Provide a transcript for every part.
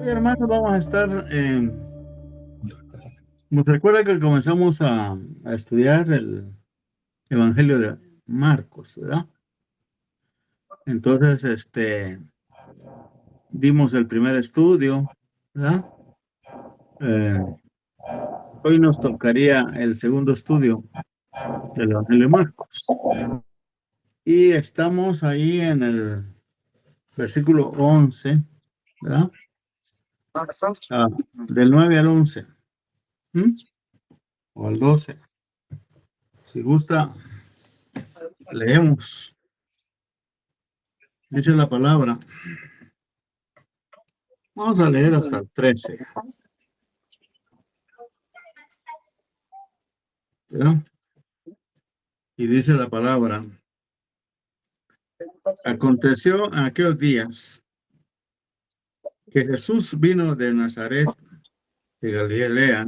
hermanos, vamos a estar, nos recuerda que comenzamos a estudiar el Evangelio de Marcos, ¿verdad? Entonces, dimos el primer estudio, ¿verdad? Eh, Hoy nos tocaría el segundo estudio del Evangelio de Marcos. Y estamos ahí en el versículo 11, ¿verdad? Ah, del 9 al 11, ¿m? O al 12. Si gusta, leemos. Dice la palabra. Vamos a leer hasta el 13, ¿verdad? Y dice la palabra, aconteció en aquellos días que Jesús vino de Nazaret de Galilea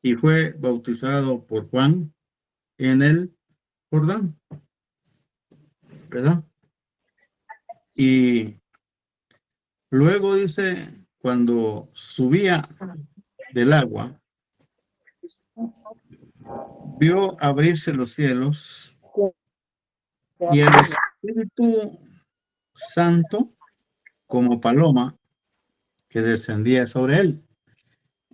y fue bautizado por Juan en el Jordán, ¿verdad? Y luego dice, cuando subía del agua, vio abrirse los cielos y el Espíritu Santo como paloma que descendía sobre él.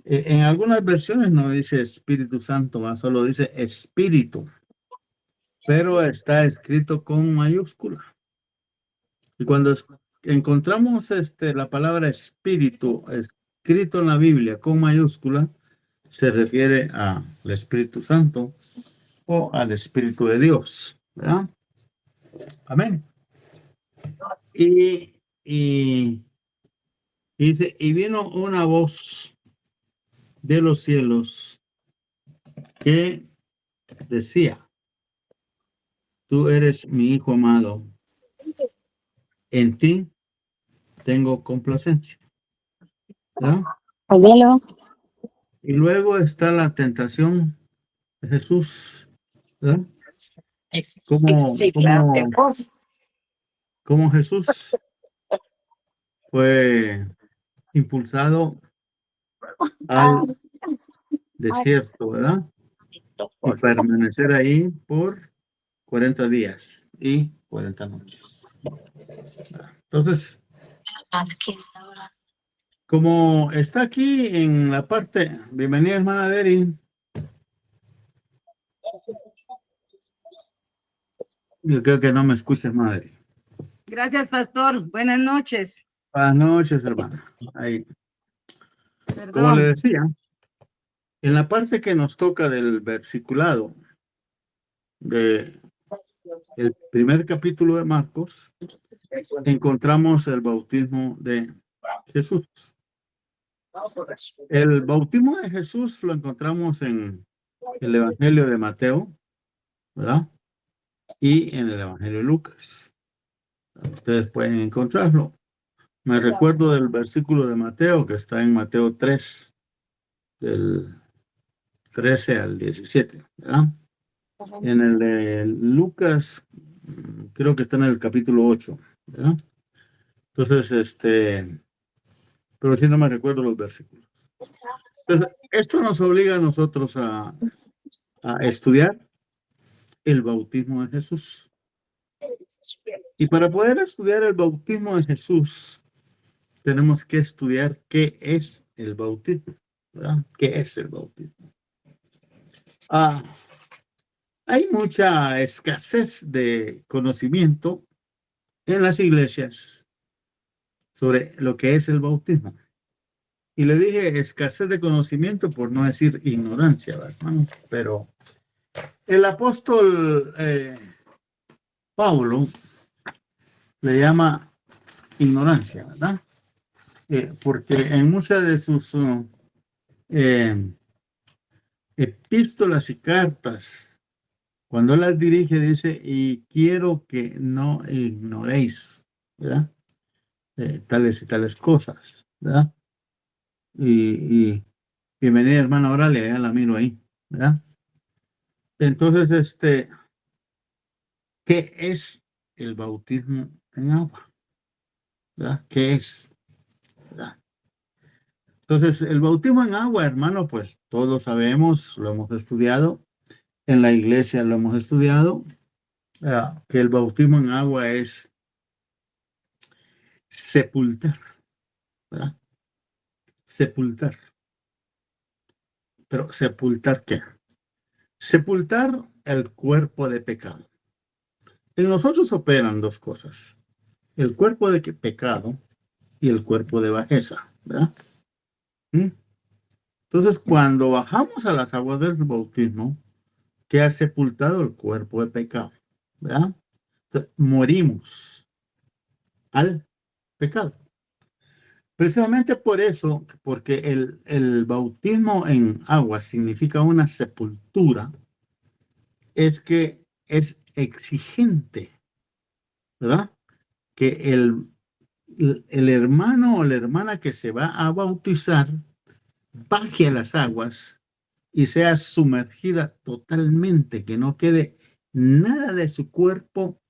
En algunas versiones no dice Espíritu Santo, más solo dice Espíritu, pero está escrito con mayúscula. Y cuando encontramos la palabra Espíritu escrito en la Biblia con mayúscula, se refiere al Espíritu Santo o al Espíritu de Dios, ¿verdad? Amén. Y dice, y vino una voz de los cielos que decía, tú eres mi hijo amado, en ti tengo complacencia, ¿verdad? Abuelo. Y luego está la tentación de Jesús, ¿verdad? Como, Sí, claro. como, como Jesús fue impulsado al desierto, ¿verdad? Y permanecer ahí por 40 días y 40 noches. Entonces, como está aquí en la parte, bienvenida hermana Deri, yo creo que no me escuchas, madre. Gracias, pastor. Buenas noches. Buenas noches, hermana. Ahí. Como le Perdón. decía, en la parte que nos toca del versiculado de el primer capítulo de Marcos, encontramos el bautismo de Jesús. El bautismo de Jesús lo encontramos en el Evangelio de Mateo, ¿verdad? Y en el Evangelio de Lucas. Ustedes pueden encontrarlo. Me recuerdo del versículo de Mateo que está en Mateo 3, del 13 al 17, ¿verdad? En el de Lucas, creo que está en el capítulo 8, ¿verdad? Entonces, pero sí no me recuerdo los versículos. Entonces, esto nos obliga a nosotros a estudiar el bautismo de Jesús. Y para poder estudiar el bautismo de Jesús, tenemos que estudiar qué es el bautismo, ¿verdad? ¿Qué es el bautismo? Hay mucha escasez de conocimiento en las iglesias sobre lo que es el bautismo. Y le dije escasez de conocimiento por no decir ignorancia, ¿verdad? Pero el apóstol Pablo le llama ignorancia, ¿verdad? Porque en muchas de sus eh, epístolas y cartas, cuando las dirige, dice, y quiero que no ignoréis, ¿verdad? Tales y tales cosas, ¿verdad? Y bienvenida, hermana Oralia, ya la miro ahí, ¿verdad? Entonces, ¿qué es el bautismo en agua? ¿Verdad? ¿Qué es? ¿Verdad? Entonces, el bautismo en agua, hermano, pues todos sabemos, lo hemos estudiado, en la iglesia lo hemos estudiado, que el bautismo en agua es sepultar, ¿verdad? Sepultar. Pero ¿sepultar qué? Sepultar el cuerpo de pecado. En nosotros operan dos cosas, el cuerpo de pecado y el cuerpo de bajeza, ¿verdad? ¿Mm? Entonces, cuando bajamos a las aguas del bautismo, queda sepultado el cuerpo de pecado, ¿verdad? Entonces, morimos al pecado. Precisamente por eso, porque el bautismo en agua significa una sepultura, es que es exigente, ¿verdad? Que el hermano o la hermana que se va a bautizar baje a las aguas y sea sumergida totalmente, que no quede nada de su cuerpo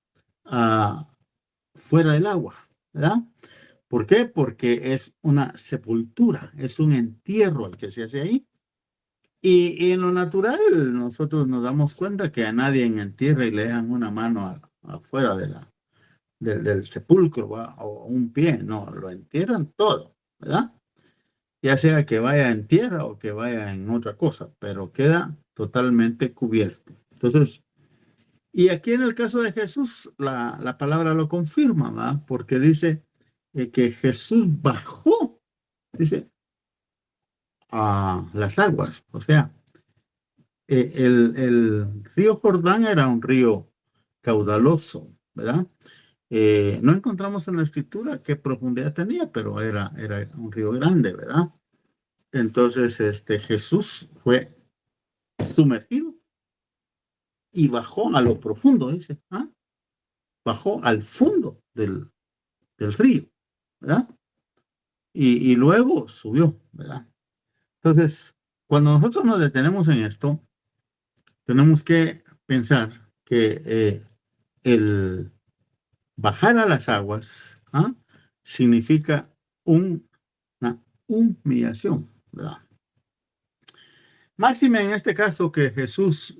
fuera del agua, ¿verdad? ¿Por qué? Porque es una sepultura, es un entierro el que se hace ahí. Y en lo natural, nosotros nos damos cuenta que a nadie en tierra y le dejan una mano afuera del sepulcro, ¿va? O un pie, no, lo entierran todo, ¿verdad? Ya sea que vaya en tierra o que vaya en otra cosa, pero queda totalmente cubierto. Entonces, y aquí en el caso de Jesús, la palabra lo confirma, ¿va? Porque dice que Jesús bajó, dice, a las aguas, o sea, el río Jordán era un río caudaloso, ¿verdad? No encontramos en la escritura qué profundidad tenía, pero era un río grande, ¿verdad? Entonces, Jesús fue sumergido y bajó a lo profundo, dice, ¿ah? Bajó al fondo del río, ¿verdad? Y luego subió, ¿verdad? Entonces, cuando nosotros nos detenemos en esto, tenemos que pensar que el bajar a las aguas, ¿ah? Significa una humillación, ¿verdad? Máxime en este caso que Jesús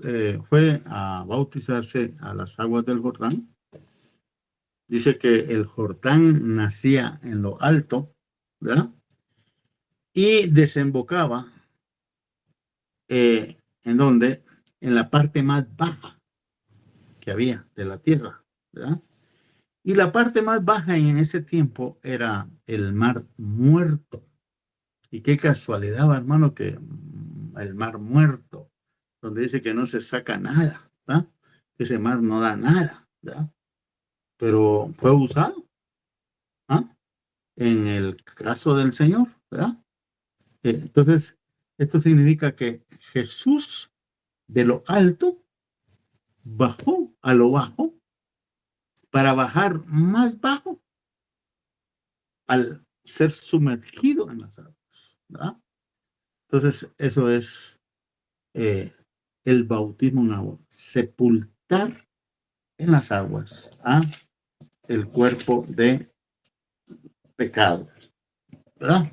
fue a bautizarse a las aguas del Jordán. Dice que el Jordán nacía en lo alto, ¿verdad? Y desembocaba en donde, en la parte más baja que había de la tierra, ¿verdad? Y la parte más baja en ese tiempo era el mar muerto. Y qué casualidad, hermano, que el mar muerto, donde dice que no se saca nada, ¿verdad? Ese mar no da nada, ¿verdad? Pero fue usado, ¿ah? En el caso del Señor, ¿verdad? Entonces, esto significa que Jesús de lo alto bajó a lo bajo para bajar más bajo al ser sumergido en las aguas, ¿verdad? Entonces, eso es eh, el bautismo en agua, sepultar en las aguas el cuerpo de pecado, ¿verdad?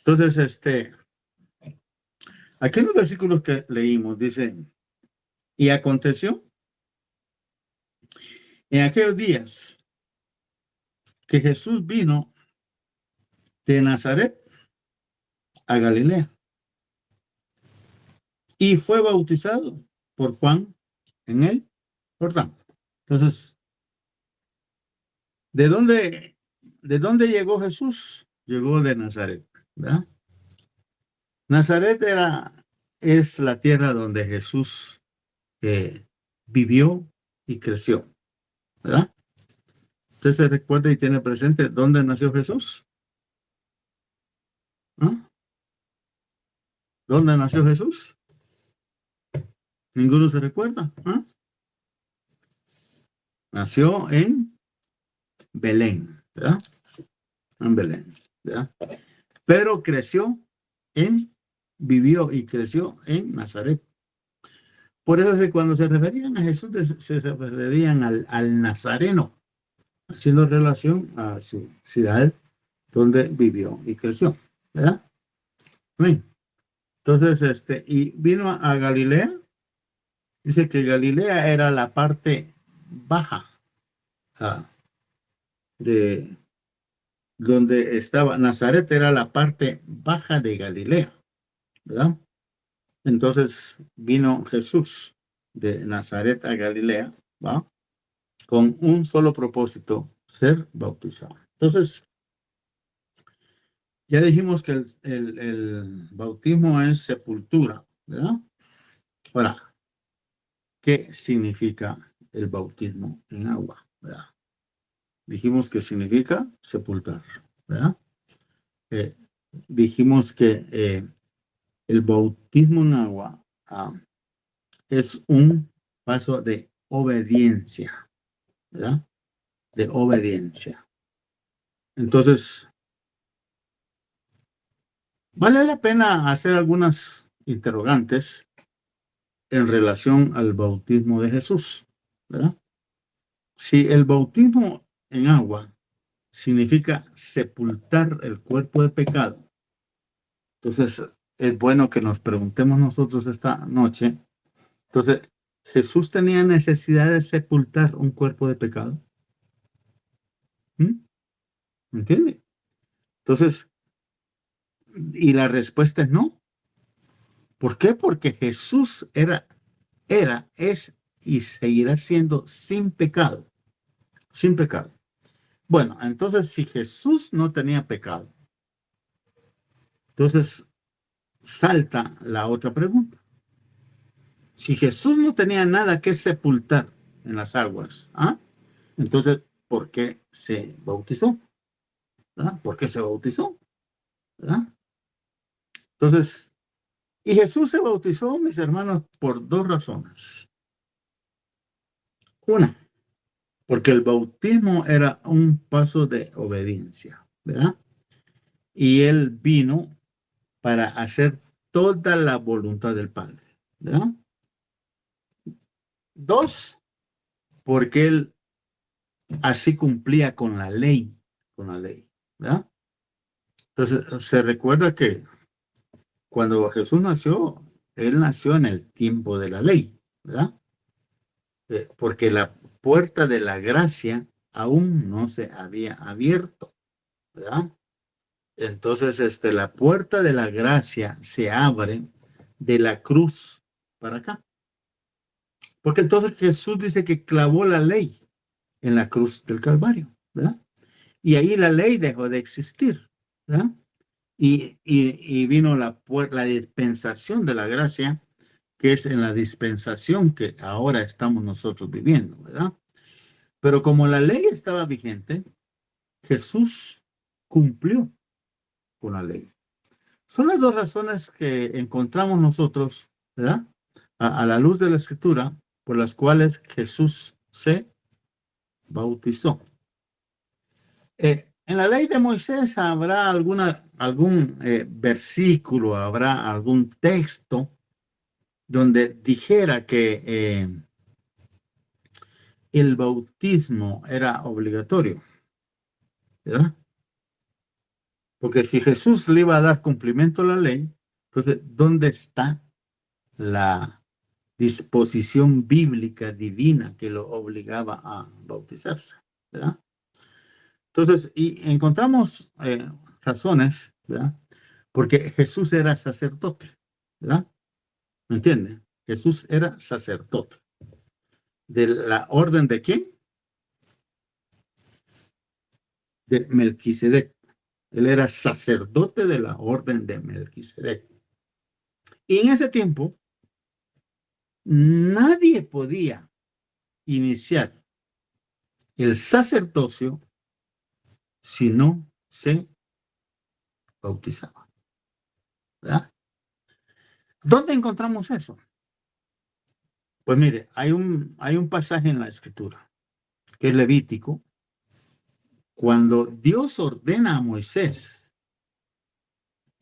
Entonces, aquí en los versículos que leímos dice, y aconteció en aquellos días que Jesús vino de Nazaret a Galilea y fue bautizado por Juan en el Jordán. Entonces, ¿de dónde llegó Jesús? Llegó de Nazaret, ¿verdad? Nazaret es la tierra donde Jesús vivió y creció, ¿verdad? ¿Usted se recuerda y tiene presente dónde nació Jesús? ¿Ah? ¿Dónde nació Jesús? ¿Ninguno se recuerda? ¿Ah? Nació en Belén, ¿verdad? En Belén, ¿verdad? Pero vivió y creció en Nazaret. Por eso es que cuando se referían a Jesús, se referían al Nazareno, haciendo relación a su ciudad donde vivió y creció, ¿verdad? Amén. Entonces, y vino a Galilea. Dice que Galilea era la parte baja ah, de donde estaba Nazaret, era la parte baja de Galilea, ¿verdad? Entonces vino Jesús de Nazaret a Galilea, ¿va? Con un solo propósito, ser bautizado. Entonces, ya dijimos que el bautismo es sepultura, ¿verdad? Ahora, ¿qué significa el bautismo en agua? ¿Verdad? Dijimos que significa sepultar, ¿verdad? Eh, dijimos que el bautismo en agua es un paso de obediencia, ¿verdad? De obediencia. Entonces, vale la pena hacer algunas interrogantes en relación al bautismo de Jesús, ¿verdad? Si el bautismo en agua significa sepultar el cuerpo de pecado, entonces es bueno que nos preguntemos nosotros esta noche, entonces, ¿Jesús tenía necesidad de sepultar un cuerpo de pecado? ¿Mm? ¿Entiende? Entonces, y la respuesta es no. ¿Por qué? Porque Jesús es y seguirá siendo sin pecado. Sin pecado. Bueno, entonces si Jesús no tenía pecado, entonces salta la otra pregunta. Si Jesús no tenía nada que sepultar en las aguas, entonces, ¿por qué se bautizó? ¿Verdad? ¿Por qué se bautizó? ¿Verdad? Entonces, y Jesús se bautizó, mis hermanos, por dos razones. Una, porque el bautismo era un paso de obediencia, ¿verdad? Y él vino para hacer toda la voluntad del Padre, ¿verdad? Dos, porque él así cumplía con la ley, ¿verdad? Entonces, se recuerda que cuando Jesús nació, él nació en el tiempo de la ley, ¿verdad? Porque la puerta de la gracia aún no se había abierto, ¿verdad? Entonces, la puerta de la gracia se abre de la cruz para acá. Porque entonces Jesús dice que clavó la ley en la cruz del Calvario, ¿verdad? Y ahí la ley dejó de existir, ¿verdad? Y vino la dispensación de la gracia, que es en la dispensación que ahora estamos nosotros viviendo, ¿verdad? Pero como la ley estaba vigente, Jesús cumplió con la ley. Son las dos razones que encontramos nosotros, ¿verdad? A la luz de la escritura, por las cuales Jesús se bautizó. En la ley de Moisés habrá algún versículo, habrá algún texto donde dijera que el bautismo era obligatorio, ¿verdad? Porque si Jesús le iba a dar cumplimiento a la ley, entonces, ¿dónde está la disposición bíblica divina que lo obligaba a bautizarse? ¿Verdad? Entonces, y encontramos razones, ¿verdad? Porque Jesús era sacerdote, ¿verdad? ¿Me entiende? Jesús era sacerdote. ¿De la orden de quién? De Melquisedec. Él era sacerdote de la orden de Melquisedec. Y en ese tiempo, nadie podía iniciar el sacerdocio si no se bautizaba, ¿verdad? ¿Dónde encontramos eso? Pues mire, hay un pasaje en la escritura, que es Levítico, cuando Dios ordena a Moisés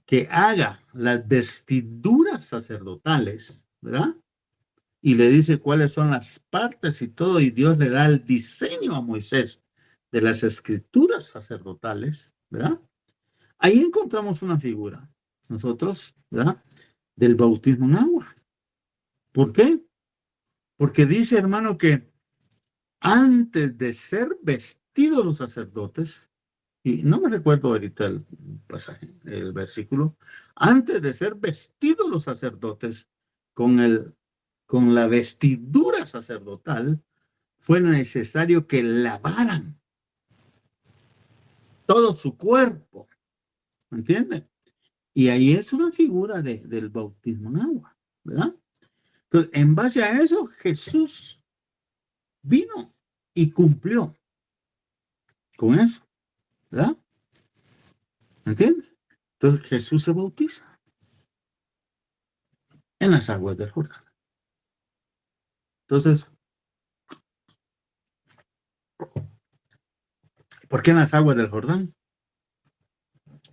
que haga las vestiduras sacerdotales, ¿verdad? Y le dice cuáles son las partes y todo, y Dios le da el diseño a Moisés de las escrituras sacerdotales, ¿verdad? Ahí encontramos una figura, nosotros, ¿verdad? Del bautismo en agua. ¿Por qué? Porque dice, hermano, que antes de ser vestidos los sacerdotes, y no me recuerdo ahorita el pasaje, el versículo, antes de ser vestidos los sacerdotes con la vestidura sacerdotal, fue necesario que lavaran todo su cuerpo, ¿entienden? Y ahí es una figura del bautismo en agua, ¿verdad? Entonces, en base a eso, Jesús vino y cumplió con eso, ¿verdad? ¿Entiendes? Entonces, Jesús se bautiza en las aguas del Jordán. Entonces, ¿por qué en las aguas del Jordán?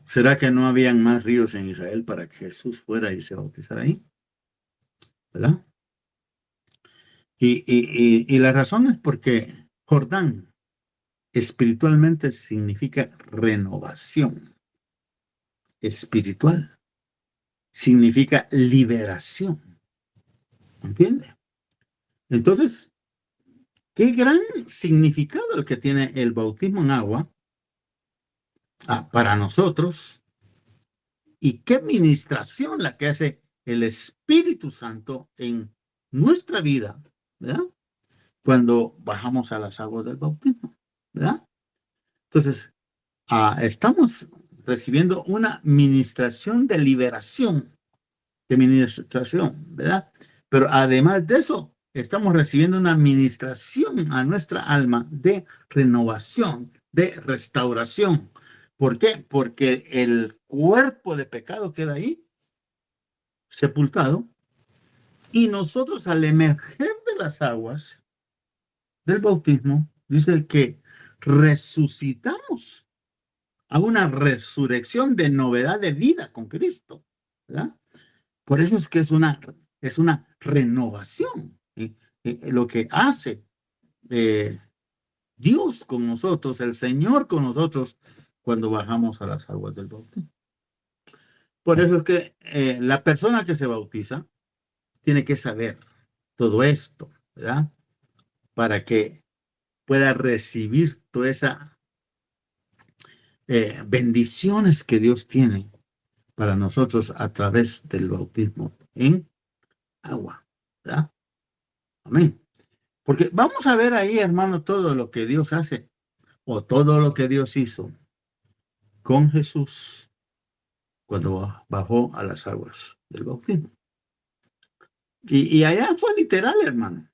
¿Será que no habían más ríos en Israel para que Jesús fuera y se bautizara ahí? ¿Verdad? Y la razón es porque Jordán espiritualmente significa renovación. Espiritual significa liberación. ¿Entiende? Entonces, qué gran significado el que tiene el bautismo en agua para nosotros y qué ministración la que hace el Espíritu Santo en nuestra vida, ¿verdad? Cuando bajamos a las aguas del bautismo, ¿verdad? Entonces, estamos recibiendo una ministración de liberación, de ministración, ¿verdad? Pero además de eso, estamos recibiendo una ministración a nuestra alma de renovación, de restauración. ¿Por qué? Porque el cuerpo de pecado queda ahí, sepultado, y nosotros al emerger de las aguas del bautismo, dice que resucitamos a una resurrección de novedad de vida con Cristo, ¿verdad? Por eso es que es una renovación. Lo que hace eh, Dios con nosotros, el Señor con nosotros, cuando bajamos a las aguas del bautismo. Por eso es que la persona que se bautiza tiene que saber todo esto, ¿verdad? Para que pueda recibir toda esa bendiciones que Dios tiene para nosotros a través del bautismo en agua, ¿verdad? Amén. Porque vamos a ver ahí, hermano, todo lo que Dios hace o todo lo que Dios hizo con Jesús cuando bajó a las aguas del bautismo. Y allá fue literal, hermano.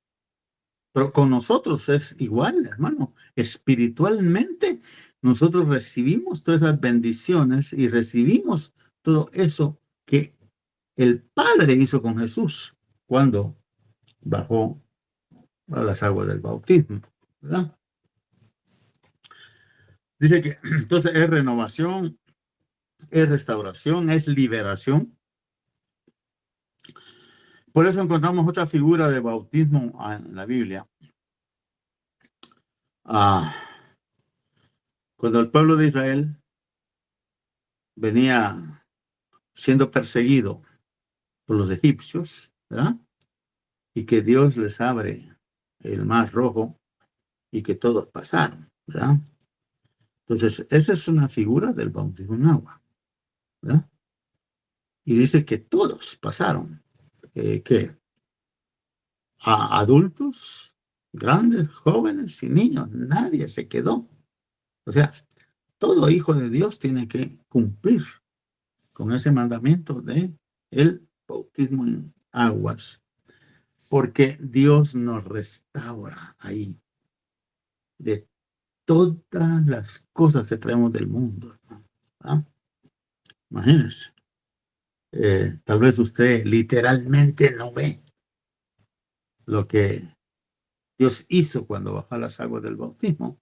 Pero con nosotros es igual, hermano. Espiritualmente, nosotros recibimos todas esas bendiciones y recibimos todo eso que el Padre hizo con Jesús cuando bajó a las aguas del bautismo, ¿verdad? Dice que entonces es renovación, es restauración, es liberación. Por eso encontramos otra figura de bautismo en la Biblia. Cuando el pueblo de Israel venía siendo perseguido por los egipcios, ¿verdad? Y que Dios les abre el mar rojo y que todos pasaron, ¿verdad? Entonces, esa es una figura del bautismo en agua, ¿verdad? Y dice que todos pasaron, que a adultos, grandes, jóvenes y niños, nadie se quedó. O sea, todo hijo de Dios tiene que cumplir con ese mandamiento de el bautismo en aguas, porque Dios nos restaura ahí de todas las cosas que traemos del mundo, hermano. ¿Ah? Imagínense. Tal vez usted literalmente no ve lo que Dios hizo cuando bajó a las aguas del bautismo,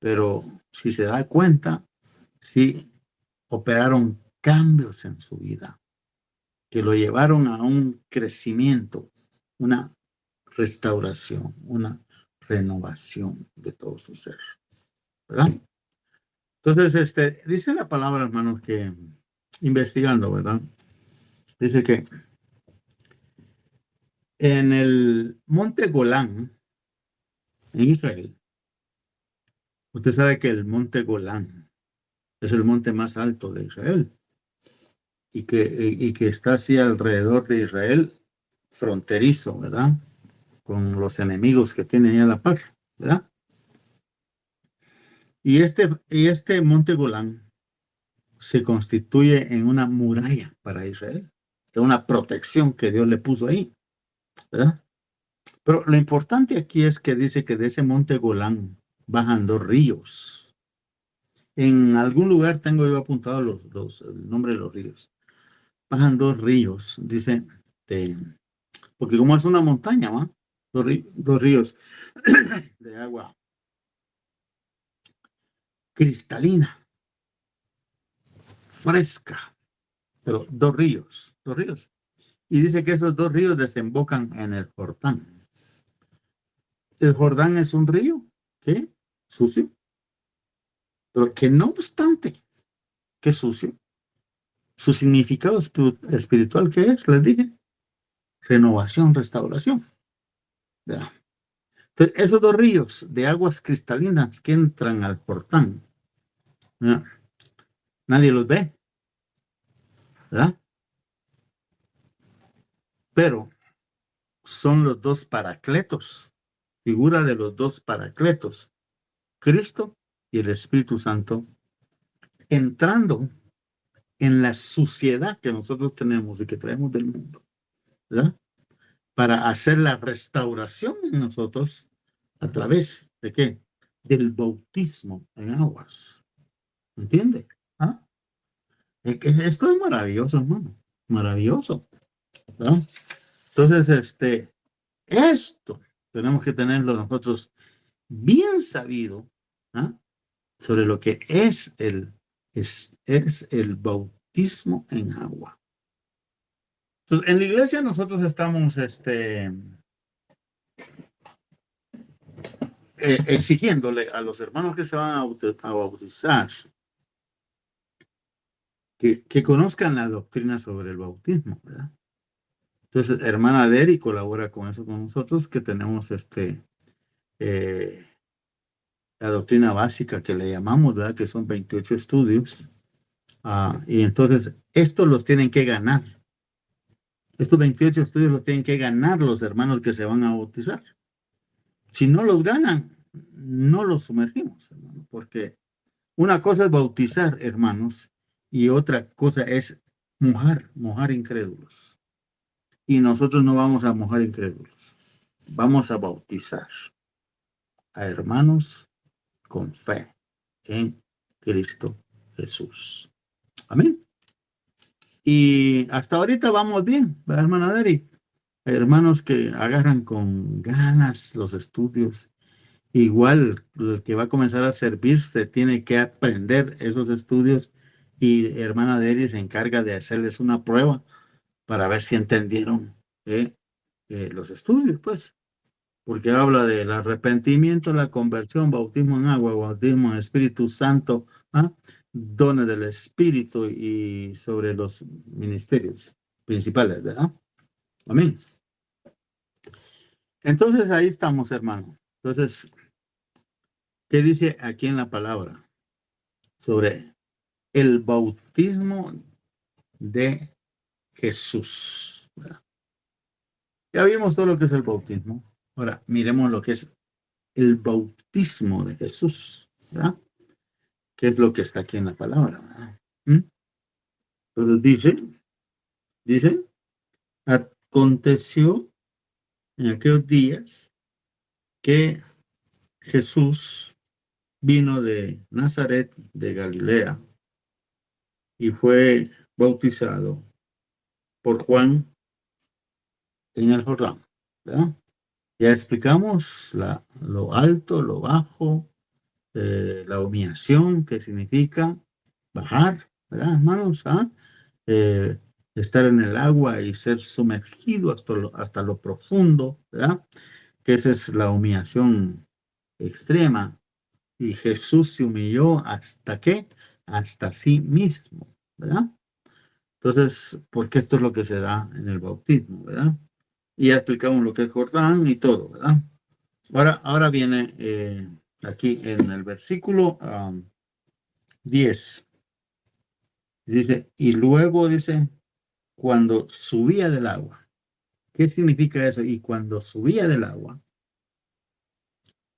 pero si se da cuenta, sí operaron cambios en su vida que lo llevaron a un crecimiento, una restauración, una renovación de todo su ser, ¿verdad? Entonces, dice la palabra, hermanos, que investigando, ¿verdad? Dice que en el monte Golán, en Israel, usted sabe que el monte Golán es el monte más alto de Israel y que está así alrededor de Israel, fronterizo, ¿verdad? Con los enemigos que tiene ahí a la par, ¿verdad? Y este monte Golán se constituye en una muralla para Israel, es una protección que Dios le puso ahí, ¿verdad? Pero lo importante aquí es que dice que de ese monte Golán bajan dos ríos. En algún lugar tengo yo apuntado el nombre de los ríos. Bajan dos ríos, dice, porque como es una montaña, ¿va? Dos ríos de agua cristalina, fresca, pero dos ríos. Y dice que esos dos ríos desembocan en el Jordán. El Jordán es un río, ¿qué? Sucio, pero que no obstante que sucio, su significado espiritual, ¿qué es? Les dije, renovación, restauración. ¿Ya? Entonces, esos dos ríos de aguas cristalinas que entran al Jordán, ¿ya? Nadie los ve, ¿verdad? Pero son los dos paracletos, figura de los dos paracletos, Cristo y el Espíritu Santo, entrando en la suciedad que nosotros tenemos y que traemos del mundo, ¿verdad? Para hacer la restauración en nosotros a través de qué? Del bautismo en aguas. ¿Entiende? ¿Ah? Es que esto es maravilloso, hermano. Maravilloso, ¿verdad? Entonces, esto tenemos que tenerlo nosotros bien sabido, ¿ah? Sobre lo que es el bautismo en agua. Entonces, en la iglesia nosotros estamos exigiéndole a los hermanos que se van a bautizar que conozcan la doctrina sobre el bautismo, ¿verdad? Entonces, hermana Deri colabora con eso con nosotros, que tenemos la doctrina básica que le llamamos, ¿verdad? Que son 28 estudios. Y entonces, estos los tienen que ganar. Estos 28 estudios los tienen que ganar los hermanos que se van a bautizar. Si no los ganan, no los sumergimos, hermano, porque una cosa es bautizar, hermanos, y otra cosa es mojar incrédulos. Y nosotros no vamos a mojar incrédulos. Vamos a bautizar a hermanos con fe en Cristo Jesús. Amén. Y hasta ahorita vamos bien, ¿verdad, hermana Deri? Hay hermanos que agarran con ganas los estudios. Igual, el que va a comenzar a servirse tiene que aprender esos estudios y hermana Deri se encarga de hacerles una prueba para ver si entendieron los estudios, pues, porque habla del arrepentimiento, la conversión, bautismo en agua, bautismo en Espíritu Santo, ¿ah? Dones del Espíritu y sobre los ministerios principales, ¿verdad? Amén. Entonces ahí estamos, hermano. Entonces, ¿qué dice aquí en la palabra sobre el bautismo de Jesús? ¿Verdad? Ya vimos todo lo que es el bautismo. Ahora, miremos lo que es el bautismo de Jesús, ¿verdad? ¿Qué es lo que está aquí en la palabra? ¿Verdad? Entonces dice, aconteció en aquellos días que Jesús vino de Nazaret de Galilea y fue bautizado por Juan en el Jordán, ¿verdad? Ya explicamos lo alto, lo bajo, la humillación, que significa bajar, ¿verdad, hermanos? Estar en el agua y ser sumergido hasta lo profundo, ¿verdad? Que esa es la humillación extrema. Y Jesús se humilló ¿hasta qué? Hasta sí mismo, ¿verdad? Entonces, porque esto es lo que se da en el bautismo, ¿verdad? Y ya explicamos lo que es Jordán y todo, ¿verdad? Ahora viene aquí en el versículo 10. Dice, y luego dice, cuando subía del agua. ¿Qué significa eso? Y cuando subía del agua,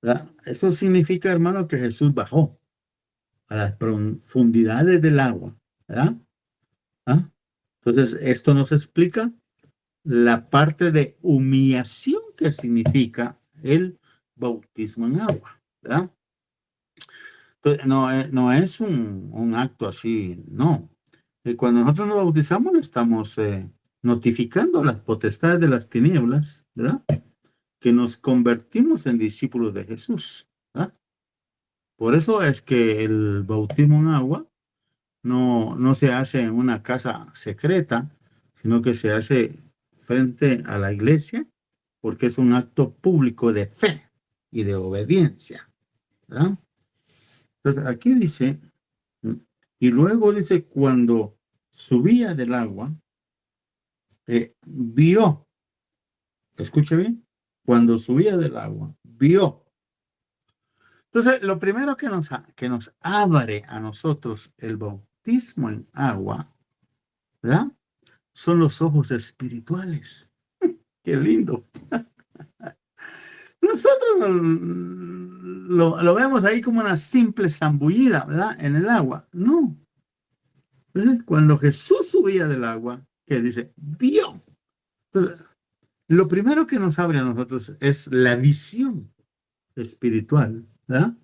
¿verdad? Eso significa, hermano, que Jesús bajó a las profundidades del agua, ¿verdad? ¿Ah? Entonces, esto nos explica la parte de humillación que significa el bautismo en agua, ¿verdad? Entonces, no es un acto así, no. Cuando nosotros nos bautizamos, estamos notificando las potestades de las tinieblas, ¿verdad? Que nos convertimos en discípulos de Jesús, ¿verdad? Por eso es que el bautismo en agua no se hace en una casa secreta, sino que se hace frente a la iglesia, porque es un acto público de fe y de obediencia, ¿verdad? Entonces aquí dice, y luego dice, cuando subía del agua, vio, escuche bien, cuando subía del agua, vio. Entonces, lo primero que nos abre a nosotros el bautismo en agua, ¿verdad? Son los ojos espirituales. Qué lindo. Nosotros lo vemos ahí como una simple zambullida, ¿verdad? En el agua. No. Entonces, cuando Jesús subía del agua, ¿qué dice? Vio. Entonces, lo primero que nos abre a nosotros es la visión espiritual, ¿verdad?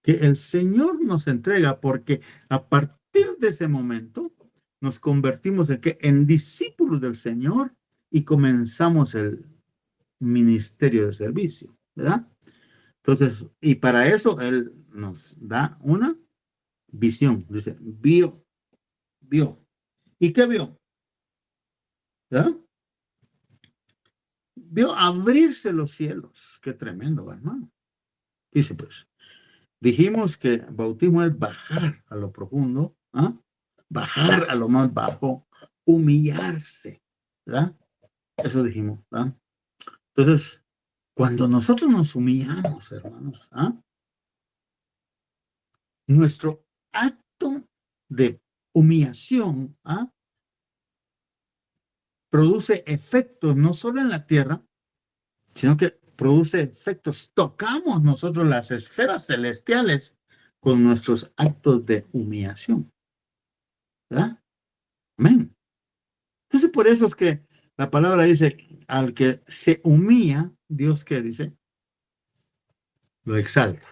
Que el Señor nos entrega porque a partir de ese momento nos convertimos en, ¿qué? En discípulos del Señor y comenzamos el ministerio de servicio, ¿verdad? Entonces, y para eso Él nos da una visión. Dice, vio. ¿Y qué vio? ¿Verdad? Vio abrirse los cielos. Qué tremendo, hermano. Dice, pues, dijimos que bautismo es bajar a lo profundo, ¿ah? Bajar a lo más bajo, humillarse, ¿verdad? Eso dijimos, ¿verdad? Entonces, cuando nosotros nos humillamos, hermanos, ¿ah? Nuestro acto de humillación, ¿ah? Produce efectos no solo en la tierra, sino que produce efectos. Tocamos nosotros las esferas celestiales con nuestros actos de humillación, ¿verdad? Amén. Entonces, por eso es que la palabra dice, al que se humilla, Dios, ¿qué dice? Lo exalta,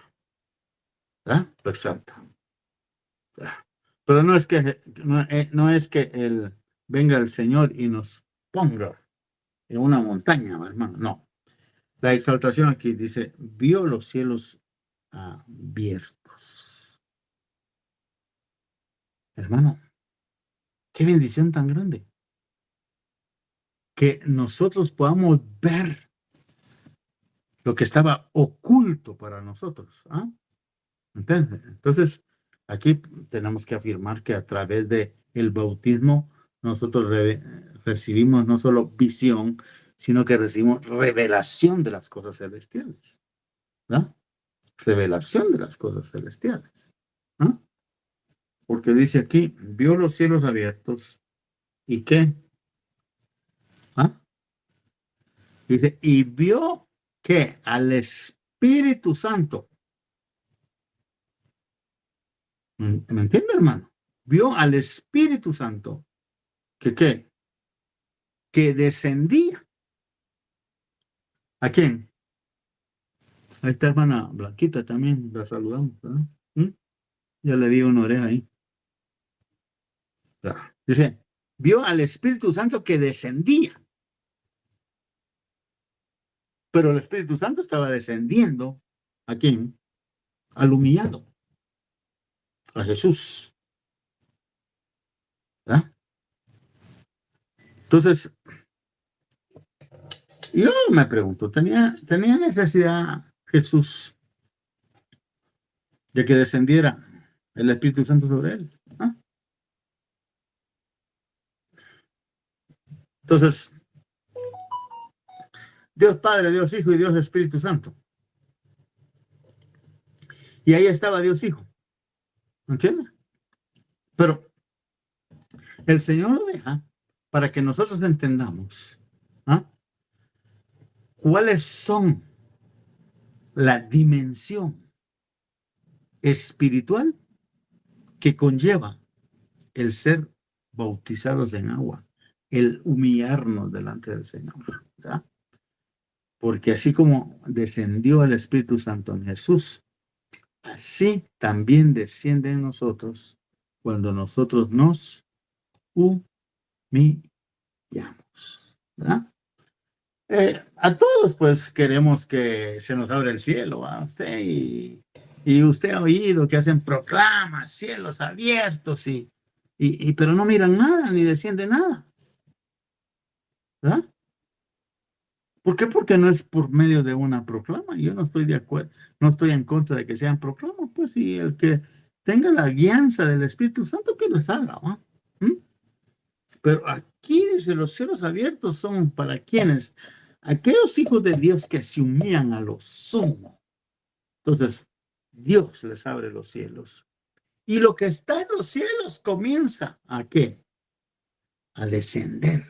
¿verdad? Lo exalta. ¿Verdad? Pero no es que venga el Señor y nos ponga en una montaña, hermano. No. La exaltación aquí dice, vio los cielos abiertos. Hermano, qué bendición tan grande. Que nosotros podamos ver lo que estaba oculto para nosotros. ¿Ah? ¿Entiendes? Entonces, aquí tenemos que afirmar que a través de el bautismo nosotros recibimos no solo visión, sino que recibimos revelación de las cosas celestiales. ¿No? Revelación de las cosas celestiales. ¿No? Porque dice aquí, vio los cielos abiertos y qué. ¿Ah? Dice, y vio que al Espíritu Santo. ¿Me entiende, hermano? Vio al Espíritu Santo que qué, que descendía. ¿A quién? A esta hermana Blanquita también la saludamos, ¿verdad? ¿Mm? Ya le di una oreja ahí. Ya. Dice, vio al Espíritu Santo que descendía, pero el Espíritu Santo estaba descendiendo. ¿A quién? Al humillado, a Jesús. ¿Verdad? Entonces, yo me pregunto, ¿tenía necesidad Jesús de que descendiera el Espíritu Santo sobre él. ¿Ah? Entonces, Dios Padre, Dios Hijo y Dios Espíritu Santo. Y ahí estaba Dios Hijo. ¿Entiendes? Pero el Señor lo deja para que nosotros entendamos, ¿ah?, cuáles son la dimensión espiritual que conlleva el ser bautizados en agua, el humillarnos delante del Señor, ¿verdad? Porque así como descendió el Espíritu Santo en Jesús, así también desciende en nosotros cuando nosotros nos humillamos, ¿verdad? A todos pues queremos que se nos abra el cielo a usted y usted ha oído que hacen proclamas, cielos abiertos pero no miran nada ni desciende nada, ¿verdad? ¿Por qué? Porque no es por medio de una proclama. Yo no estoy de acuerdo, no estoy en contra de que sean proclamas, pues, y el que tenga la guianza del Espíritu Santo que las haga, ¿no? ¿Mm? Pero aquí dice, los cielos abiertos son para quienes, aquellos hijos de Dios que se humillan a lo sumo. Entonces, Dios les abre los cielos. Y lo que está en los cielos comienza ¿a qué? A descender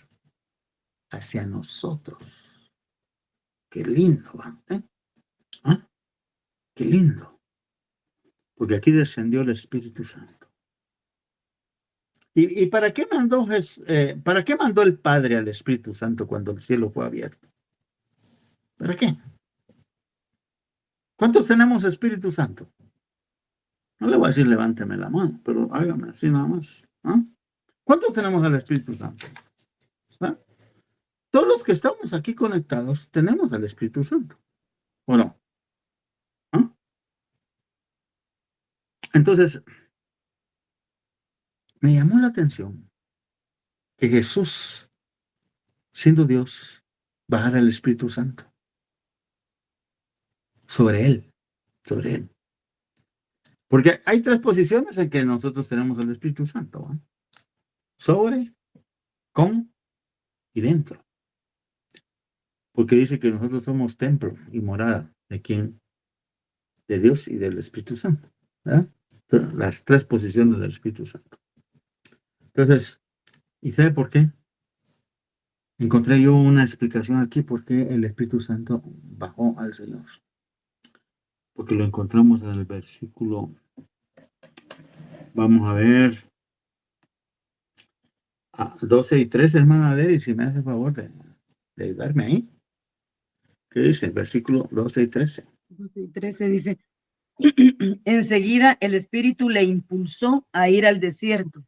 hacia nosotros. Qué lindo, ¿va? ¿Ah? Qué lindo. Porque aquí descendió el Espíritu Santo. ¿Y para qué mandó para qué mandó el Padre al Espíritu Santo cuando el cielo fue abierto? ¿Para qué? ¿Cuántos tenemos Espíritu Santo? No le voy a decir levánteme la mano, pero hágame así nada más. ¿Ah? ¿Cuántos tenemos al Espíritu Santo? ¿Ah? Todos los que estamos aquí conectados tenemos al Espíritu Santo, ¿o no? ¿Ah? Entonces, me llamó la atención que Jesús, siendo Dios, bajara el Espíritu Santo sobre él, sobre él. Porque hay tres posiciones en que nosotros tenemos el Espíritu Santo, ¿eh? Sobre, con y dentro. Porque dice que nosotros somos templo y morada de quién, de Dios y del Espíritu Santo, ¿verdad? Entonces, las tres posiciones del Espíritu Santo. Entonces, ¿y sabe por qué? Encontré yo una explicación aquí por qué el Espíritu Santo bajó al Señor. Porque lo encontramos en el versículo, vamos a ver, 12 y 13, hermana Adeli, si me hace el favor de ayudarme ahí. ¿Qué dice? Versículo 12 y 13. 12 y 13 dice, enseguida el Espíritu le impulsó a ir al desierto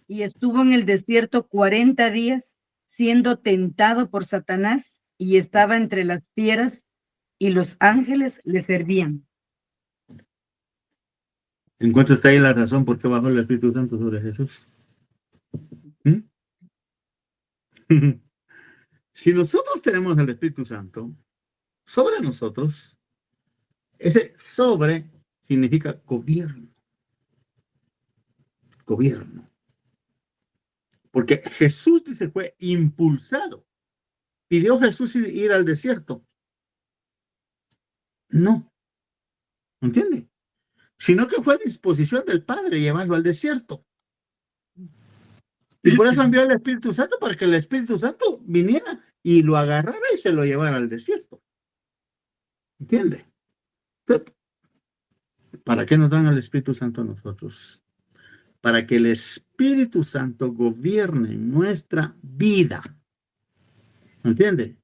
y estuvo en el desierto 40 días siendo tentado por Satanás y estaba entre las fieras y los ángeles le servían. ¿Encuentra usted ahí la razón por qué bajó el Espíritu Santo sobre Jesús? ¿Mm? Si nosotros tenemos el Espíritu Santo sobre nosotros, ese sobre significa gobierno. Gobierno. Porque Jesús dice fue impulsado. ¿Pidió Jesús ir al desierto? No. ¿Entiende? Sino que fue disposición del Padre llevarlo al desierto. Y por eso envió el Espíritu Santo, para que el Espíritu Santo viniera y lo agarrara y se lo llevara al desierto. ¿Entiende? Entonces, ¿para qué nos dan el Espíritu Santo a nosotros? Para que el Espíritu Santo gobierne nuestra vida. ¿Entiende?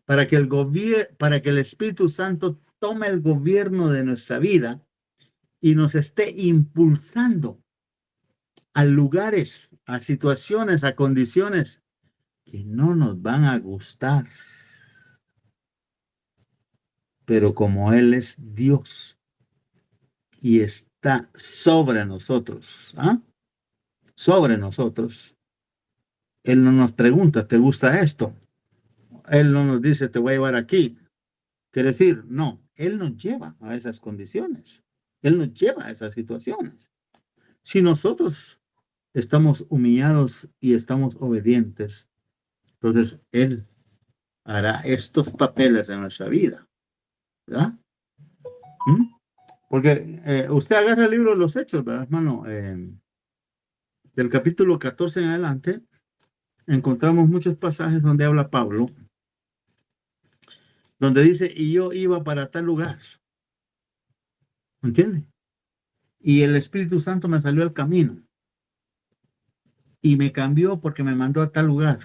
Para que el Espíritu Santo tome el gobierno de nuestra vida y nos esté impulsando a lugares, a situaciones, a condiciones que no nos van a gustar. Pero como Él es Dios y está sobre nosotros, ¿ah?, sobre nosotros, Él no nos pregunta, ¿te gusta esto? Él no nos dice, te voy a llevar aquí. Quiere decir, no, Él nos lleva a esas condiciones. Él nos lleva a esas situaciones. Si nosotros estamos humillados y estamos obedientes, entonces Él hará estos papeles en nuestra vida, ¿verdad? ¿Mm? Porque usted agarra el libro de los Hechos, ¿verdad, hermano? Del capítulo 14 en adelante, encontramos muchos pasajes donde habla Pablo, donde dice, y yo iba para tal lugar, ¿entiende? Y el Espíritu Santo me salió al camino y me cambió porque me mandó a tal lugar.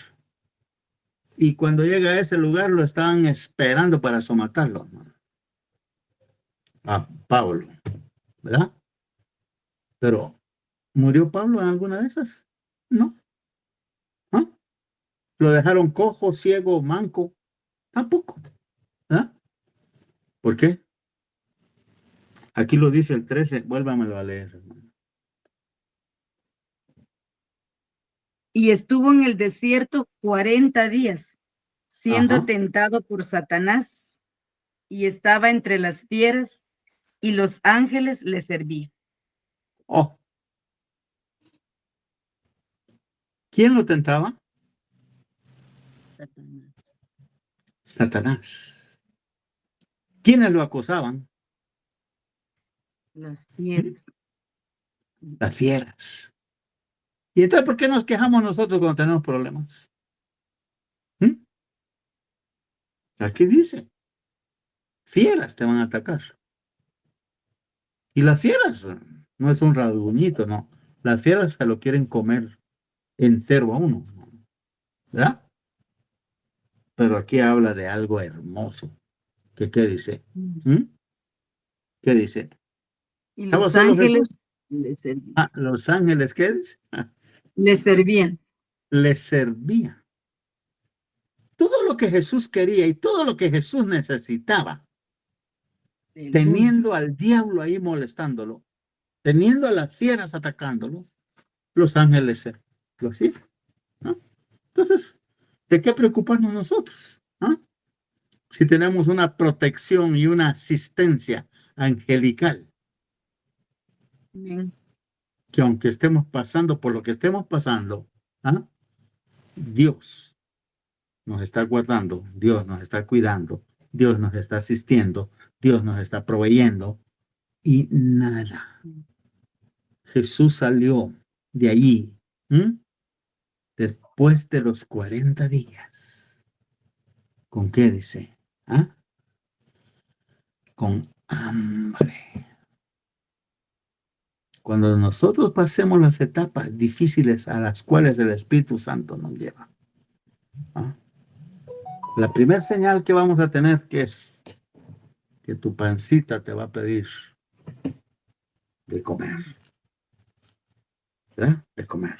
Y cuando llega a ese lugar lo estaban esperando para somatarlo, hermano, a Pablo, ¿verdad? Pero, ¿murió Pablo en alguna de esas? No. ¿Ah? ¿Lo dejaron cojo, ciego, manco? Tampoco. ¿Ah? ¿Por qué? Aquí lo dice el 13, vuélvamelo a leer, hermano. Y estuvo en el desierto 40 días, siendo Ajá. tentado por Satanás, y estaba entre las fieras, y los ángeles le servían. Oh, ¿quién lo tentaba? Satanás. Satanás. ¿Quiénes lo acosaban? Las fieras. Las fieras. ¿Y entonces por qué nos quejamos nosotros cuando tenemos problemas? ¿Mm? Aquí dice, fieras te van a atacar. Y las fieras no es un rasguñito, no. Las fieras se lo quieren comer entero a uno, ¿verdad? Pero aquí habla de algo hermoso. ¿Qué dice? ¿Mm? ¿Qué dice? Y ¿Estaba los solo ángeles Jesús? le servían. Ah, los ángeles, ¿qué dice? Le servían. Les servía. Todo lo que Jesús quería y todo lo que Jesús necesitaba, Aleluya. teniendo al diablo ahí molestándolo, teniendo a las fieras atacándolo, los ángeles lo hacían, ¿no? Entonces, ¿de qué preocuparnos nosotros? ¿Ah? Si tenemos una protección y una asistencia angelical, Amén. que aunque estemos pasando por lo que estemos pasando, ¿ah? Dios nos está guardando, Dios nos está cuidando, Dios nos está asistiendo, Dios nos está proveyendo y nada. Jesús salió de allí, ¿m? Después de los 40 días. ¿Con qué dice? ¿Ah? Con hambre. Cuando nosotros pasemos las etapas difíciles a las cuales el Espíritu Santo nos lleva, ¿ah? La primera señal que vamos a tener que es que tu pancita te va a pedir de comer, ¿verdad? De comer.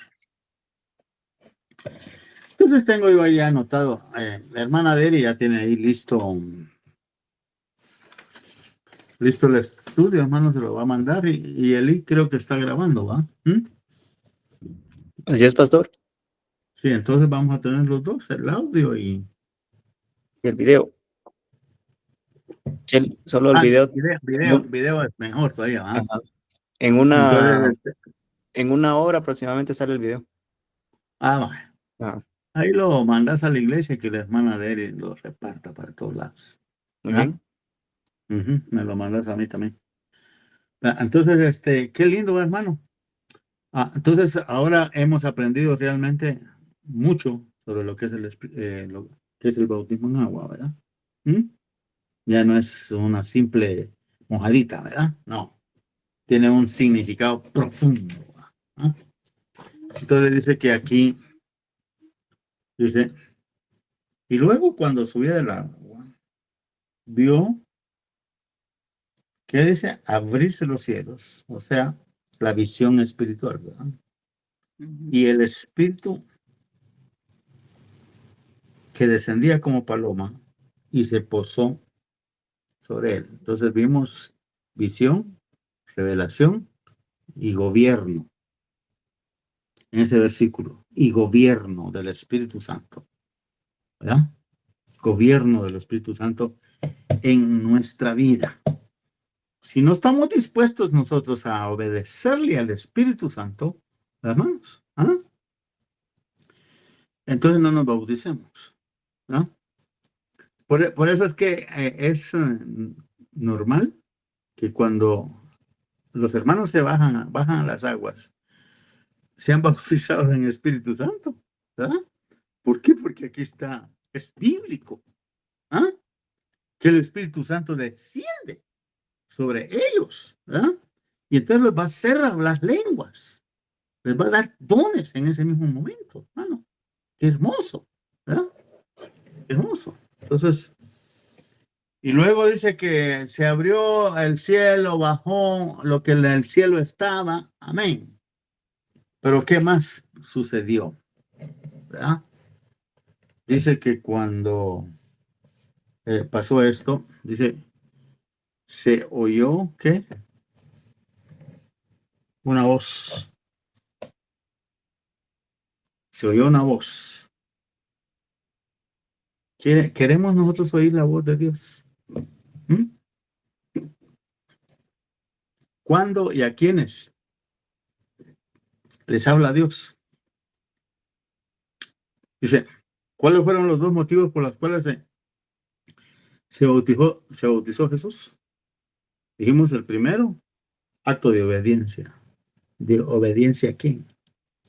Entonces tengo yo ahí anotado, la hermana de Eri ya tiene ahí listo el estudio, hermano, se lo va a mandar y Eli creo que está grabando, ¿va? ¿Mm? Así es, pastor. Sí, entonces vamos a tener los dos, el audio y... Y el video. Sí, solo el Ah, video. video es mejor todavía, ¿va? Ajá. En una, Entonces, en una hora aproximadamente sale el video. va. Ah, Ahí lo mandas a la iglesia y que la hermana de Eri lo reparta para todos lados, muy ¿verdad? bien. Me lo mandas a mí también. Entonces, qué lindo, hermano. Entonces, ahora hemos aprendido realmente mucho sobre lo que es lo que es el bautismo en agua, ¿verdad? ¿Mm? Ya no es una simple mojadita, ¿verdad? No, tiene un significado profundo. ¿Ah? Entonces dice que aquí, dice, y luego cuando subía del agua, vio, ¿qué dice? Abrirse los cielos, o sea, la visión espiritual, ¿verdad? Y el espíritu que descendía como paloma y se posó sobre él. Entonces vimos visión, revelación y gobierno en ese versículo. Y gobierno del Espíritu Santo, ¿verdad? Gobierno del Espíritu Santo en nuestra vida. Si no estamos dispuestos nosotros a obedecerle al Espíritu Santo, hermanos, ¿ah? Entonces no nos bauticemos, ¿no? Por eso es que es normal que cuando los hermanos se bajan a las aguas, sean bautizados en Espíritu Santo, ¿verdad? ¿Por qué? Porque aquí está, es bíblico, ¿ah? Que el Espíritu Santo desciende sobre ellos, ¿verdad? Y entonces les va a hacer hablar lenguas, les va a dar dones en ese mismo momento, hermano. Qué hermoso, ¿verdad? Qué hermoso. Entonces, y luego dice que se abrió el cielo, bajó lo que en el cielo estaba, amén. Pero ¿qué más sucedió? ¿Verdad? Dice que cuando pasó esto, dice, se oyó, ¿qué? Una voz. Se oyó una voz. ¿Queremos nosotros oír la voz de Dios? ¿Mm? ¿Cuándo y a quiénes les habla Dios? Dice, ¿cuáles fueron los dos motivos por los cuales se bautizó Jesús? Dijimos el primero, acto de obediencia. ¿De obediencia a quién?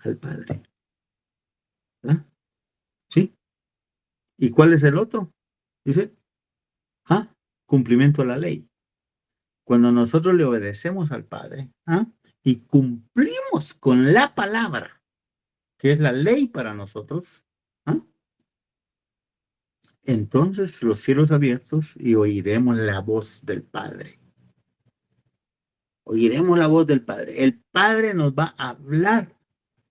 Al Padre. ¿Verdad? ¿Sí? ¿Y cuál es el otro? Dice, cumplimiento de la ley. Cuando nosotros le obedecemos al Padre, y cumplimos con la palabra, que es la ley para nosotros, entonces los cielos abiertos y oiremos la voz del Padre. Oiremos la voz del Padre. El Padre nos va a hablar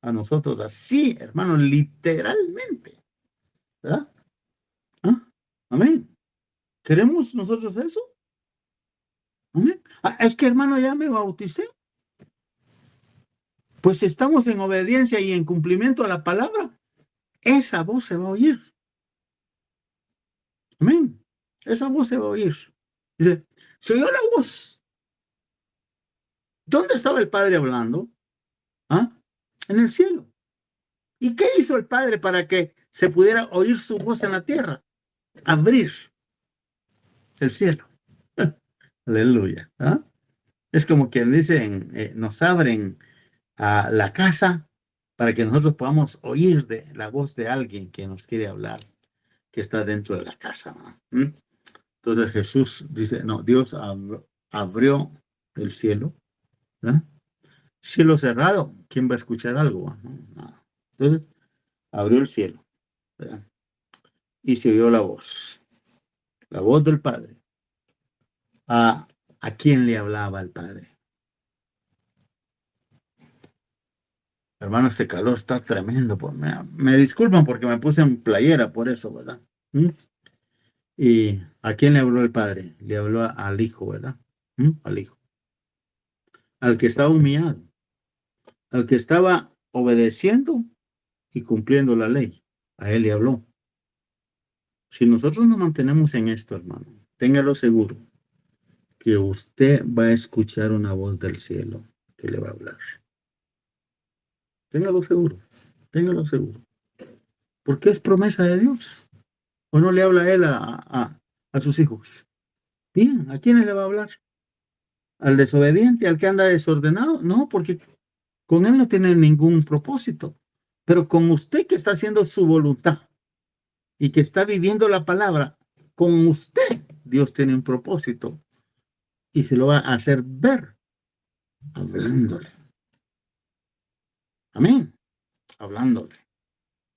a nosotros así, hermano, literalmente. ¿Verdad? Amén. ¿Queremos nosotros eso? Amén. Es que, hermano, ya me bauticé. Pues si estamos en obediencia y en cumplimiento a la palabra, esa voz se va a oír. Amén. Esa voz se va a oír. Dice, se oyó la voz. ¿Dónde estaba el Padre hablando? En el cielo. ¿Y qué hizo el Padre para que se pudiera oír su voz en la tierra? Abrir el cielo. Aleluya. Es como quien dicen, nos abren a la casa para que nosotros podamos oír de la voz de alguien que nos quiere hablar, que está dentro de la casa. Entonces Jesús dice, no, Dios abrió el cielo. Cielo cerrado, ¿quién va a escuchar algo? No. Entonces abrió el cielo, ¿verdad? Y se oyó la voz del Padre. ¿A quién le hablaba el Padre? Hermano, este calor está tremendo. Me disculpan porque me puse en playera por eso, ¿verdad? ¿Y a quién le habló el Padre? Le habló al Hijo, ¿verdad? Al Hijo. Al que estaba humillado. Al que estaba obedeciendo y cumpliendo la ley. A él le habló. Si nosotros nos mantenemos en esto, hermano, téngalo seguro que usted va a escuchar una voz del cielo que le va a hablar. Téngalo seguro. Téngalo seguro. Porque es promesa de Dios. ¿O no le habla a él a sus hijos? Bien, ¿a quién le va a hablar? ¿Al desobediente, al que anda desordenado? No, porque con él no tiene ningún propósito. Pero con usted que está haciendo su voluntad y que está viviendo la palabra, con usted Dios tiene un propósito y se lo va a hacer ver hablándole. Amén. Hablándole.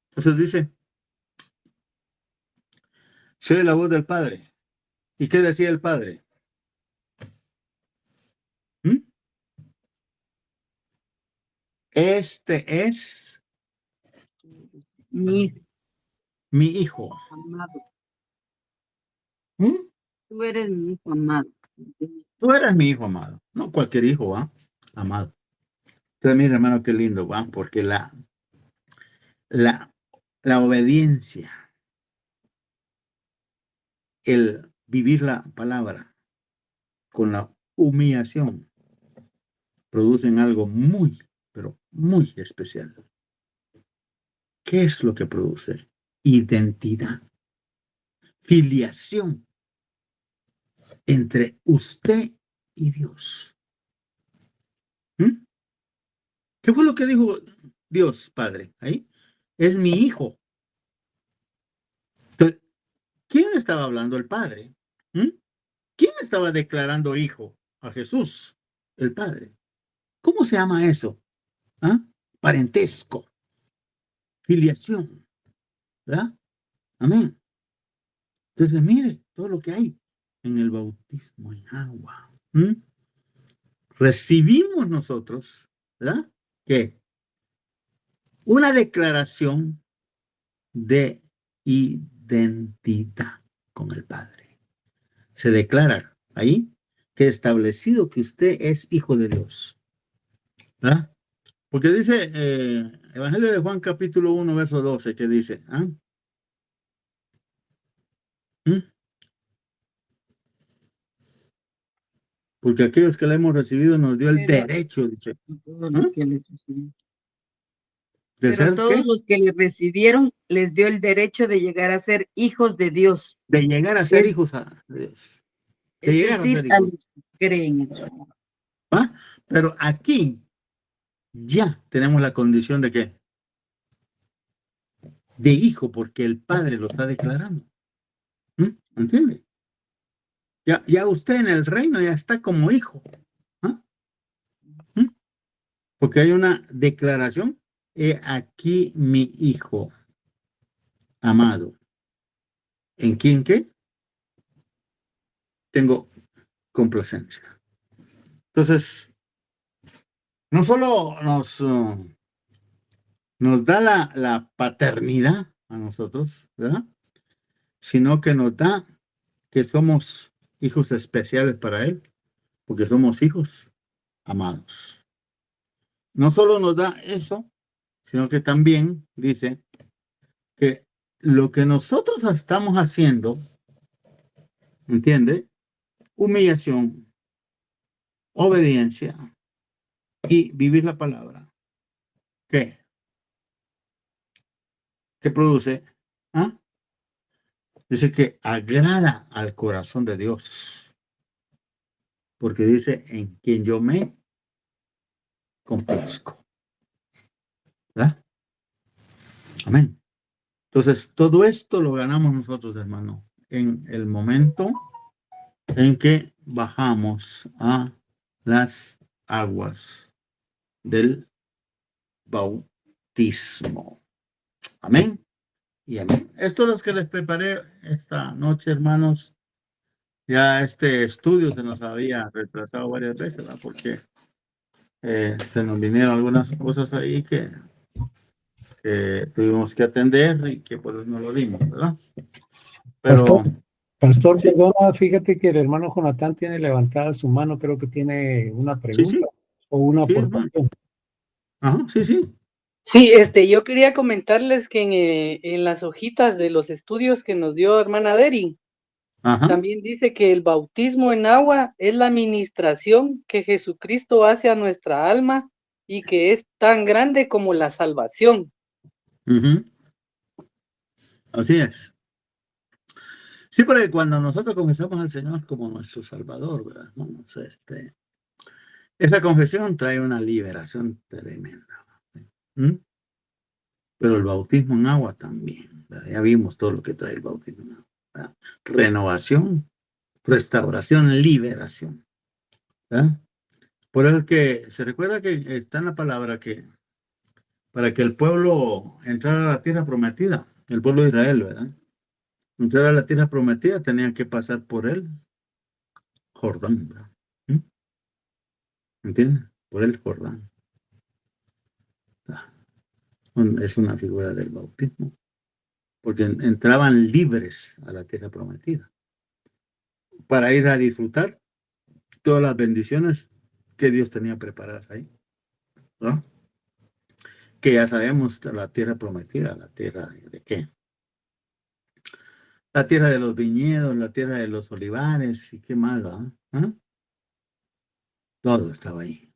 Entonces dice, se oye la voz del Padre. ¿Y qué decía el Padre? Este es Mi hijo. amado. ¿Mm? Tú eres mi hijo amado. Tú eres mi hijo amado. No cualquier hijo, ¿va? Amado. Entonces, mira, hermano, qué lindo, ¿va? Porque la obediencia, el vivir la palabra con la humillación producen algo muy, pero muy especial. ¿Qué es lo que produce? Identidad, filiación entre usted y Dios. ¿Mm? ¿Qué fue lo que dijo Dios Padre ahí? Es mi hijo. Entonces, ¿quién estaba hablando? El Padre. ¿Mm? ¿Quién estaba declarando hijo? A Jesús, el Padre. ¿Cómo se llama eso? ¿Ah? Parentesco, filiación, ¿verdad? Amén. Entonces, mire todo lo que hay en el bautismo en agua. ¿Mm? Recibimos nosotros, ¿verdad? ¿Qué? Una declaración de identidad con el Padre. Se declara ahí que establecido que usted es hijo de Dios, ¿verdad? Porque dice Evangelio de Juan capítulo 1 verso 12, que dice, ¿ah? ¿Mm? Porque aquellos que le hemos recibido nos dio el Pero derecho, dice, todos ¿ah? los que le recibieron. ¿De Pero ser todos qué? los que le recibieron les dio el derecho de llegar a ser hijos de Dios, De llegar a ser es, hijos de Dios. De es llegar a decir, ser a hijos. los que creen en su amor. ¿Ah? Pero aquí ya tenemos la condición de qué? De hijo, porque el Padre lo está declarando. ¿Mm? ¿Entiende? Ya usted en el reino ya está como hijo. ¿Ah? ¿Mm? Porque hay una declaración. He aquí mi hijo amado. ¿En quién qué? Tengo complacencia. Entonces, no solo nos da la paternidad a nosotros, ¿verdad? Sino que nos da que somos hijos especiales para Él, porque somos hijos amados. No solo nos da eso, sino que también dice que lo que nosotros estamos haciendo, ¿entiende? Humillación, obediencia y vivir la palabra. ¿Qué? ¿Qué produce? ¿Ah? Dice que agrada al corazón de Dios, porque dice en quien yo me complazco. ¿Verdad? Amén. Entonces, todo esto lo ganamos nosotros, hermano, en el momento en que bajamos a las aguas del bautismo. Amén. Y amén. Esto es lo que les preparé esta noche, hermanos. Ya este estudio se nos había retrasado varias veces, ¿verdad? Porque se nos vinieron algunas cosas ahí que tuvimos que atender y que por eso no lo dimos, ¿verdad? Pastor, Pero Pastor, sí, perdona, fíjate que el hermano Jonatán tiene levantada su mano, creo que tiene una sí, pregunta sí, o una sí, hermano. aportación. Ajá, sí, sí. Sí, yo quería comentarles que en las hojitas de los estudios que nos dio hermana Deri, Ajá. también dice que el bautismo en agua es la ministración que Jesucristo hace a nuestra alma y que es tan grande como la salvación. Ujú. Así es. Sí, porque cuando nosotros confesamos al Señor como nuestro Salvador, ¿verdad? Hermanos? Esa confesión trae una liberación tremenda. ¿Mm? Pero el bautismo en agua también, ¿verdad? Ya vimos todo lo que trae el bautismo en agua, ¿verdad? Renovación, restauración, liberación, ¿verdad? Por eso es que se recuerda que está en la palabra que para que el pueblo entrara a la tierra prometida, el pueblo de Israel, ¿verdad? Entrar a la tierra prometida tenían que pasar por el Jordán, ¿verdad? ¿Mm? ¿Entiendes? Por el Jordán. Es una figura del bautismo, porque entraban libres a la tierra prometida para ir a disfrutar todas las bendiciones que Dios tenía preparadas ahí, ¿no? Que ya sabemos la tierra prometida, la tierra de qué, la tierra de los viñedos, la tierra de los olivares y qué más, ¿verdad? ¿Ah? Todo estaba ahí.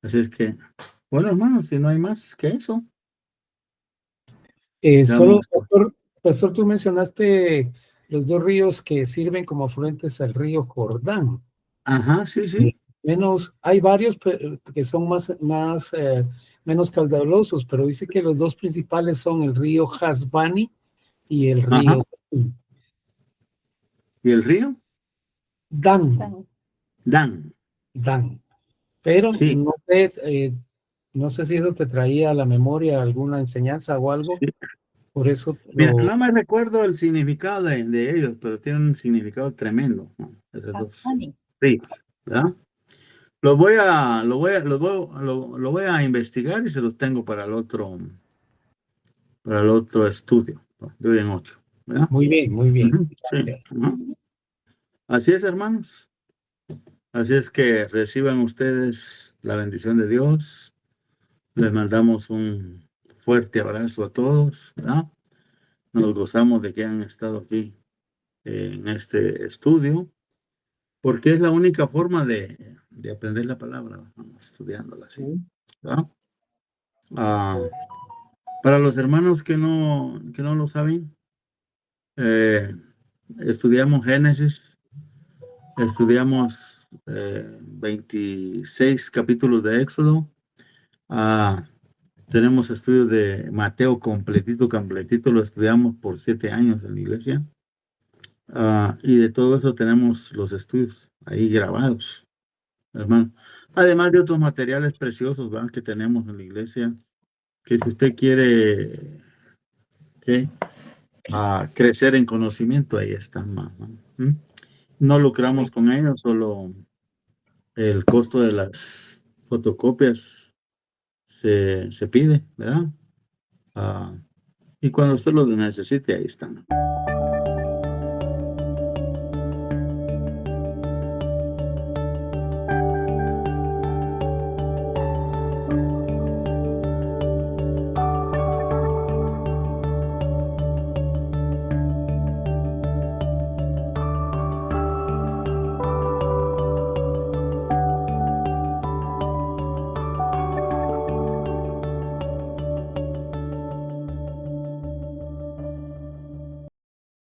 Así es que, bueno, hermanos, si no hay más que eso, Solo, damos. pastor, tú mencionaste los dos ríos que sirven como afluentes al río Jordán. Ajá, sí, sí. Hay varios que son menos caudalosos, pero dice que los dos principales son el río Hasbani y el Ajá. río ¿Y el río? Dan. Dan. Pero Sí, no sé si eso te traía a la memoria alguna enseñanza o algo, sí. por eso Mira, no me recuerdo el significado de ellos, pero tienen un significado tremendo, ¿no? Esos dos ríos, ¿verdad? Lo voy a investigar y se los tengo para el otro estudio, ¿no? De hoy en 8, ¿verdad? Muy bien, Ujú, sí. gracias. Ajá. Así es, hermanos. Así es que reciban ustedes la bendición de Dios. Les mandamos un fuerte abrazo a todos, ¿verdad? Nos gozamos de que han estado aquí en este estudio, porque es la única forma de aprender la palabra, ¿no? Estudiándola así, ¿verdad? Para los hermanos que no lo saben, estudiamos Génesis, estudiamos 26 capítulos de Éxodo, tenemos estudios de Mateo completito, lo estudiamos por 7 años en la iglesia. Y de todo eso tenemos los estudios ahí grabados, hermano. Además de otros materiales preciosos, ¿verdad? Que tenemos en la iglesia, que si usted quiere crecer en conocimiento, ahí están, ¿no? ¿Mm? No lucramos con ellos, solo el costo de las fotocopias se pide, ¿verdad? Y cuando usted lo necesite, ahí están.